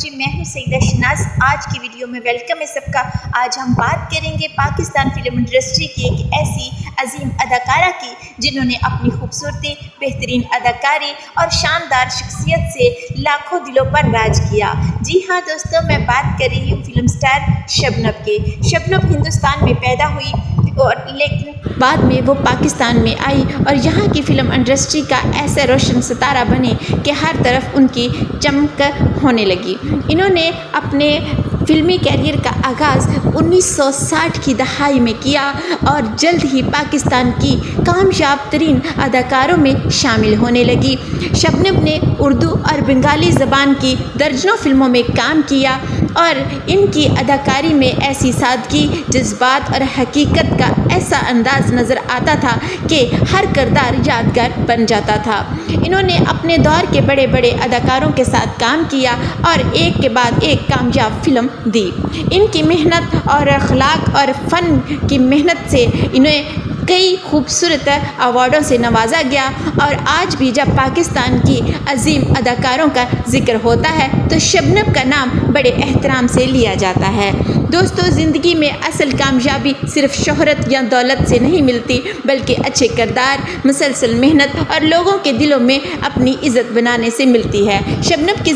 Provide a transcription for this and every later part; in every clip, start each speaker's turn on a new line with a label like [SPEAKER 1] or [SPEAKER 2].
[SPEAKER 1] جی میں ہوں سیدہ شناز۔ آج کی ویڈیو میں ویلکم ہے سب کا۔ آج ہم بات کریں گے پاکستان فلم انڈسٹری کی ایک ایسی عظیم اداکارہ کی جنہوں نے اپنی خوبصورتی، بہترین اداکاری اور شاندار شخصیت سے لاکھوں دلوں پر راج کیا۔ جی ہاں دوستو، میں بات کر رہی ہوں فلم سٹار شبنم کی۔ شبنم ہندوستان میں پیدا ہوئی لیکن بعد میں وہ پاکستان میں آئی اور یہاں کی فلم انڈسٹری کا ایسا روشن ستارہ بنی کہ ہر طرف ان کی چمک ہونے لگی۔ انہوں نے اپنے فلمی کیریئر کا آغاز 1960 کی دہائی میں کیا اور جلد ہی پاکستان کی کامیاب ترین اداکاروں میں شامل ہونے لگی۔ شبنم نے اردو اور بنگالی زبان کی درجنوں فلموں میں کام کیا اور ان کی اداکاری میں ایسی سادگی، جذبات اور حقیقت کا ایسا انداز نظر آتا تھا کہ ہر کردار یادگار بن جاتا تھا۔ انہوں نے اپنے دور کے بڑے بڑے اداکاروں کے ساتھ کام کیا اور ایک کے بعد ایک کامیاب فلم دی۔ ان کی محنت اور اخلاق اور فن کی محنت سے انہیں کئی خوبصورت ایوارڈوں سے نوازا گیا اور آج بھی جب پاکستان کی عظیم اداکاروں کا ذکر ہوتا ہے تو شبنم کا نام بڑے احترام سے لیا جاتا ہے۔ دوستو، زندگی میں اصل کامیابی صرف شہرت یا دولت سے نہیں ملتی بلکہ اچھے کردار، مسلسل محنت اور لوگوں کے دلوں میں اپنی عزت بنانے سے ملتی ہے۔ شبنم کی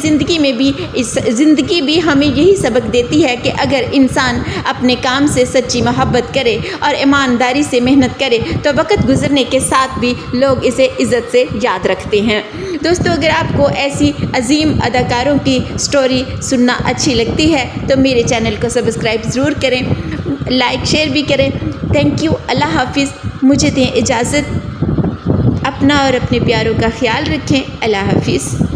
[SPEAKER 1] زندگی بھی ہمیں یہی سبق دیتی ہے کہ اگر انسان اپنے کام سے سچی محبت کرے اور ایمانداری سے محنت کرے تو وقت گزرنے کے ساتھ بھی لوگ اسے عزت سے یاد رکھتے ہیں۔ دوستو، اگر آپ کو ایسی عظیم اداکاروں کی سٹوری سننا اچھی لگتی ہے تو میرے چینل کو سبسکرائب ضرور کریں، لائک شیئر بھی کریں۔ تھینک یو، اللہ حافظ۔ مجھے دیں اجازت، اپنا اور اپنے پیاروں کا خیال رکھیں۔ اللہ حافظ۔